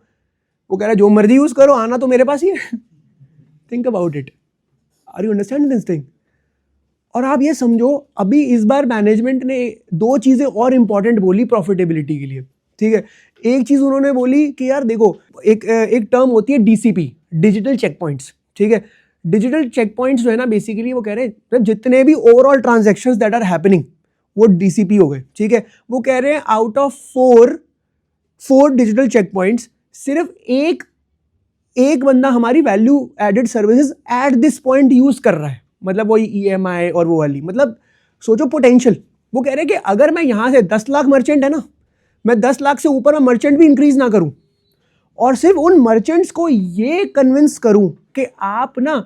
वो कह रहा है जो मर्जी यूज़ करो, आना तो मेरे पास ही है। Think about it, are you understand this thing? और आप ये समझो, अभी इस बार मैनेजमेंट ने दो चीज़ें और इंपॉर्टेंट बोली प्रॉफिटेबिलिटी के लिए, ठीक है। एक चीज़ उन्होंने बोली कि यार देखो, एक टर्म होती है डीसीपी, डिजिटल चेक पॉइंट्स, ठीक है। डिजिटल चेक पॉइंट्स जो है ना, बेसिकली वो कह रहे हैं जितने भी overall transactions that are happening वो डीसीपी हो गए, ठीक है। वो कह रहे हैं out of four digital check points सिर्फ एक बंदा हमारी value added services at this point use कर रहा है, मतलब वही ईएमआई और वो वाली, मतलब सोचो पोटेंशियल। वो कह रहे हैं कि अगर मैं यहां से 10 लाख मर्चेंट है ना, मैं 10 लाख से ऊपर में मर्चेंट भी इंक्रीज ना करूं और सिर्फ उन मर्चेंट्स को ये कन्विंस करूं कि आप ना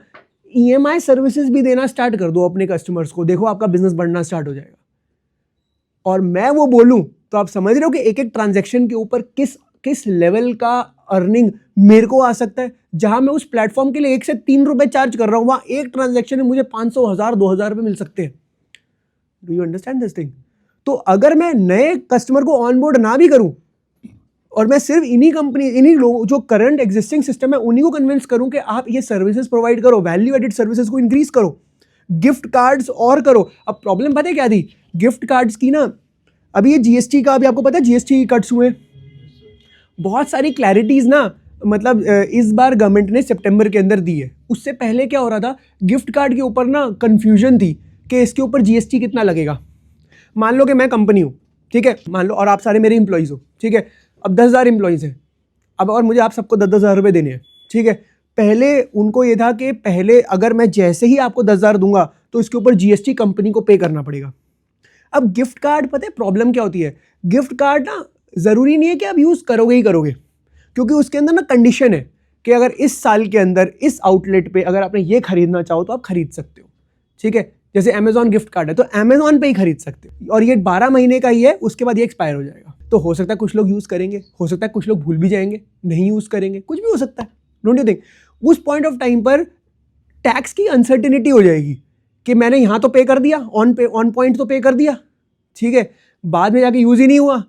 ईएमआई सर्विसेज भी देना स्टार्ट कर दो अपने कस्टमर्स को, देखो आपका बिजनेस बढ़ना स्टार्ट हो जाएगा। और मैं वो बोलूं तो आप समझ रहे हो कि एक एक ट्रांजैक्शन के ऊपर किस लेवल का अर्निंग मेरे को आ सकता है। जहां मैं उस प्लेटफॉर्म के लिए 1 से 3 रुपए चार्ज कर रहा हूं, वहां एक ट्रांजैक्शन में मुझे 500, 1000, 2000 रुपए मिल सकते हैं। Do you understand this thing? तो अगर मैं नए कस्टमर को ऑनबोर्ड ना भी करूं और मैं सिर्फ इन्हीं लोगों जो करंट एग्जिस्टिंग सिस्टम है उन्हीं को कन्विंस करूं कि आप ये सर्विसेज प्रोवाइड करो, वैल्यू एडेड सर्विसेज को इंक्रीज करो, गिफ्ट कार्ड्स और करो। अब प्रॉब्लम पता है क्या थी गिफ्ट कार्ड्स की ना, अभी ये जीएसटी का, अभी आपको पता है जीएसटी कट्स हुए, बहुत सारी क्लैरिटीज ना, मतलब इस बार गवर्नमेंट ने सितंबर के अंदर दी है। उससे पहले क्या हो रहा था, गिफ्ट कार्ड के ऊपर ना कंफ्यूजन थी कि इसके ऊपर जीएसटी कितना लगेगा। मान लो कि मैं कंपनी हूँ, ठीक है, मान लो, और आप सारे मेरे इंप्लॉइज हो, ठीक है। अब 10,000 इंप्लॉइज हैं, अब और मुझे आप सबको 10,000 रुपये देने हैं, ठीक है। पहले उनको ये था कि पहले अगर मैं जैसे ही आपको 10,000 दूंगा तो इसके ऊपर जीएसटी कंपनी को पे करना पड़ेगा। अब गिफ्ट कार्ड, पता है प्रॉब्लम क्या होती है, गिफ्ट कार्ड ना जरूरी नहीं है कि आप यूज करोगे ही करोगे, क्योंकि उसके अंदर ना कंडीशन है कि अगर इस साल के अंदर इस आउटलेट पे अगर आपने ये खरीदना चाहो तो आप खरीद सकते हो, ठीक है। जैसे अमेजॉन गिफ्ट कार्ड है तो अमेजॉन पे ही खरीद सकते हो, और ये 12 महीने का ही है, उसके बाद ये एक्सपायर हो जाएगा। तो हो सकता है कुछ लोग यूज करेंगे, हो सकता है कुछ लोग भूल भी जाएंगे, नहीं यूज करेंगे, कुछ भी हो सकता है, डोंट यू थिंक? उस पॉइंट ऑफ टाइम पर टैक्स की अनसर्टेनिटी हो जाएगी कि मैंने यहां तो पे कर दिया, ऑन पॉइंट तो पे कर दिया, ठीक है, बाद में जाके यूज ही नहीं हुआ,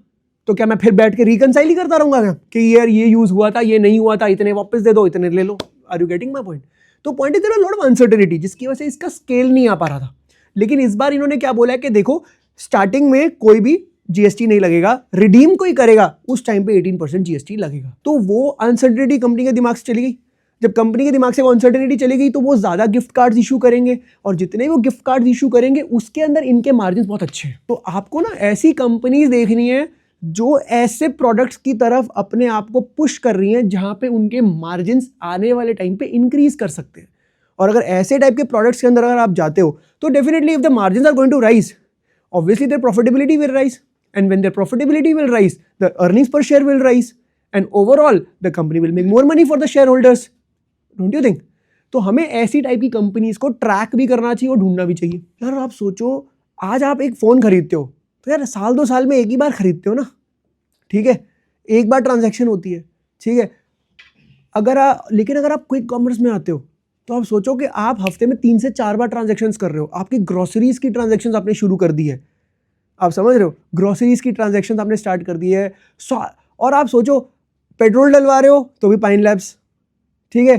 तो क्या मैं फिर बैठ के रिकनसाइल ही करता रहूंगा क्या कि यार ये यूज हुआ था, ये नहीं हुआ था, इतने वापस दे दो, इतने ले लो। Are you getting my point? तो point is there are lot of uncertainty, जिसकी वजह से इसका स्केल नहीं आ पा रहा था। लेकिन इस बार इन्होंने क्या बोला है कि देखो, स्टार्टिंग में कोई भी जीएसटी नहीं लगेगा, रिडीम कोई करेगा उस टाइम पे 18% जीएसटी लगेगा। तो वो अनसर्टेनिटी कंपनी के दिमाग से चली गई। जब कंपनी के दिमाग से वो अनसर्टेनिटी चली गई तो वो ज्यादा गिफ्ट कार्ड्स इशू करेंगे, और जितने वो गिफ्ट कार्ड्स इशू करेंगे उसके अंदर इनके मार्जिन बहुत अच्छे हैं। तो आपको ना ऐसी कंपनीज देखनी है जो ऐसे प्रोडक्ट्स की तरफ अपने आप को पुश कर रही हैं जहां पे उनके मार्जिन आने वाले टाइम पे इंक्रीज कर सकते हैं। और अगर ऐसे टाइप के प्रोडक्ट्स के अंदर अगर आप जाते हो तो definitely if the margin are going to rise, obviously their profitability will rise, and when their profitability will rise, the earnings per share will rise, and overall the company will make more money for the shareholders, don't you think? तो हमें ऐसी type की companies को track भी करना चाहिए और ढूंढना भी चाहिए। यार आप सोचो, आज आप एक फोन खरीदते हो तो यार साल 2 साल में एक ही बार खरीदते हो ना, ठीक है, एक बार ट्रांजैक्शन होती है, ठीक है। लेकिन अगर आप क्विक कॉमर्स में आते हो तो आप सोचो कि आप हफ्ते में 3 से 4 बार ट्रांजैक्शंस कर रहे हो। आपकी ग्रोसरीज की ट्रांजैक्शंस आपने शुरू कर दी है, आप समझ रहे हो, ग्रोसरीज की ट्रांजैक्शंस आपने स्टार्ट कर दी है। और आप सोचो, पेट्रोल डलवा रहे हो तो भी पाइन लैब्स, ठीक है,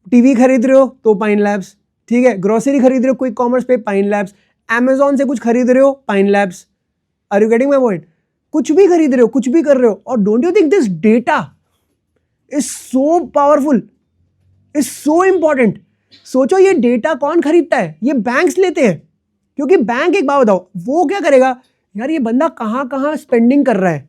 टीवी खरीद रहे हो तो पाइन लैब्स, ठीक है, ग्रोसरी खरीद रहे हो क्विक कॉमर्स पे पाइन लैब्स, अमेजॉन से कुछ खरीद रहे हो Pine Labs. Are you getting my point? कुछ भी खरीद रहे हो, कुछ भी कर रहे हो, और don't you think this data is so powerful, is so important? सोचो, ये डेटा कौन खरीदता है? ये बैंक्स लेते हैं, क्योंकि बैंक, एक बात बताओ, वो क्या करेगा, यार ये बंदा कहां कहां स्पेंडिंग कर रहा है,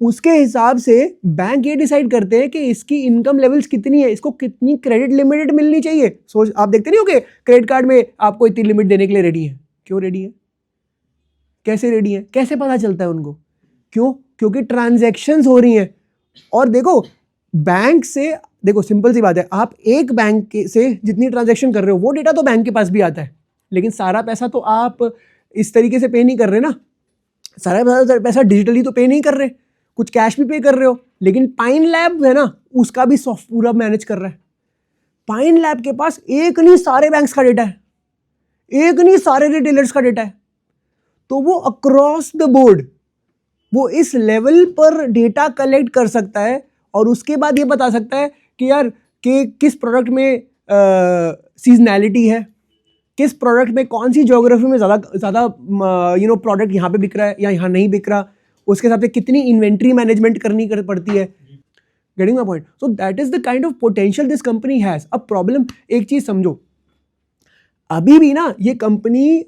उसके हिसाब से बैंक ये डिसाइड करते हैं कि इसकी इनकम लेवल्स कितनी है, इसको कितनी क्रेडिट लिमिट मिलनी चाहिए। सोच, आप देखते नहीं हो कि क्रेडिट कार्ड में आपको इतनी लिमिट देने के लिए रेडी है। क्यों रेडी है? कैसे रेडी है? कैसे पता चलता है उनको? क्यों? क्योंकि ट्रांजैक्शंस हो रही हैं। और देखो, बैंक से, देखो सिंपल सी बात है, आप एक बैंक से जितनी ट्रांजैक्शन कर रहे हो वो डेटा तो बैंक के पास भी आता है, लेकिन सारा पैसा तो आप इस तरीके से पे नहीं कर रहे ना, सारा पैसा डिजिटली तो पे नहीं कर रहे, कुछ कैश भी पे कर रहे हो। लेकिन पाइन लैब है ना, उसका भी सॉफ्ट पूरा मैनेज कर रहा है। पाइन लैब के पास एक नहीं, सारे बैंक्स का डेटा है, एक नहीं, सारे रिटेलर्स का डेटा है। तो वो अक्रॉस द बोर्ड वो इस लेवल पर डेटा कलेक्ट कर सकता है और उसके बाद ये बता सकता है कि यार कि किस प्रोडक्ट में सीजनैलिटी है, किस प्रोडक्ट में कौन सी ज्योग्राफी में ज़्यादा प्रोडक्ट यहाँ पे बिक रहा है या यहाँ नहीं बिक रहा, उसके हिसाब से कितनी इन्वेंट्री मैनेजमेंट करनी पड़ती है। Getting my point? So that is the kind of potential this company has. अब प्रॉब्लम, एक चीज़ समझो, अभी भी ना ये company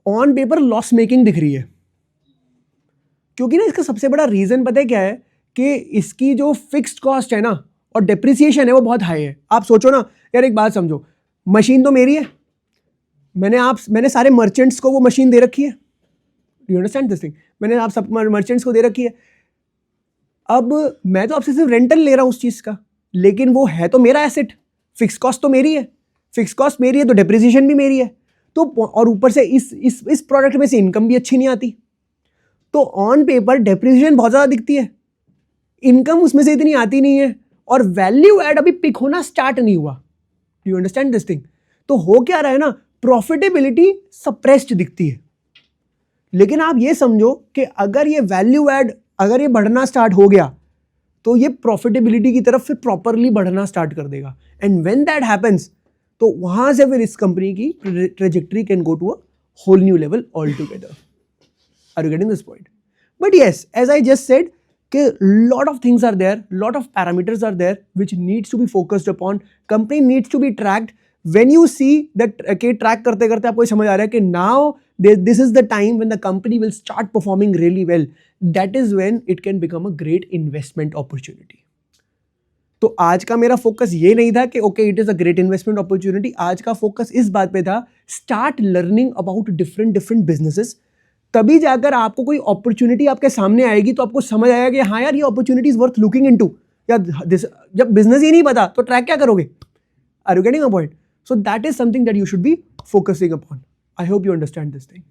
on paper loss making दिख रही है, क्योंकि ना इसका सबसे बड़ा रीज़न पता है क्या है कि इसकी जो फिक्स्ड कॉस्ट है ना और डेप्रिसिएशन है वो बहुत हाई है। आप सोचो ना यार, एक बात समझो, मशीन तो मेरी है, मैंने सारे मर्चेंट्स को वो मशीन दे रखी है, यू अंडरस्टैंड दिस थिंग, मैंने आप सब मर्चेंट्स को दे रखी है। अब मैं तो आपसे सिर्फ रेंटल ले रहा हूँ उस चीज़ का, लेकिन वो है तो मेरा एसेट, फिक्स कॉस्ट तो मेरी है, फिक्स कॉस्ट मेरी है तो डेप्रिसिएशन भी मेरी है। तो और ऊपर से इस प्रोडक्ट में से इनकम भी अच्छी नहीं आती, तो ऑन पेपर डेप्रिसिएशन बहुत ज़्यादा दिखती है, इनकम उसमें से इतनी आती नहीं है, और वैल्यू एड अभी पिक होना स्टार्ट नहीं हुआ। You understand this thing? तो हो क्या रहा है ना, प्रॉफिटेबिलिटी सप्रेस्ड दिखती है। लेकिन आप ये समझो कि अगर ये वैल्यू एड अगर ये बढ़ना स्टार्ट हो गया तो ये प्रॉफिटेबिलिटी की तरफ फिर प्रॉपरली बढ़ना स्टार्ट कर देगा, एंड व्हेन दैट हैपेंस तो वहां से फिर इस कंपनी की trajectory can go to a whole new level all together. Are you getting this point? But yes, as I just said कि lot of things are there, lot of parameters are there which needs to be focused upon, company needs to be tracked. When you see that okay, track करते करते आपको समझ आ रहा है कि now this is the time when the company will start performing really well, that is when it can become a great investment opportunity. तो आज का मेरा फोकस ये नहीं था कि okay it is a great investment opportunity, आज का फोकस इस बात पे था, start learning about different businesses, तभी जाकर आपको कोई अपॉर्चुनिटी आपके सामने आएगी तो आपको समझ आएगा कि हाँ यार ये opportunity is worth looking into. या जब बिजनेस ही नहीं पता तो ट्रैक क्या करोगे? Are you getting a point? So that is something that you should be focusing upon. I hope you understand this thing.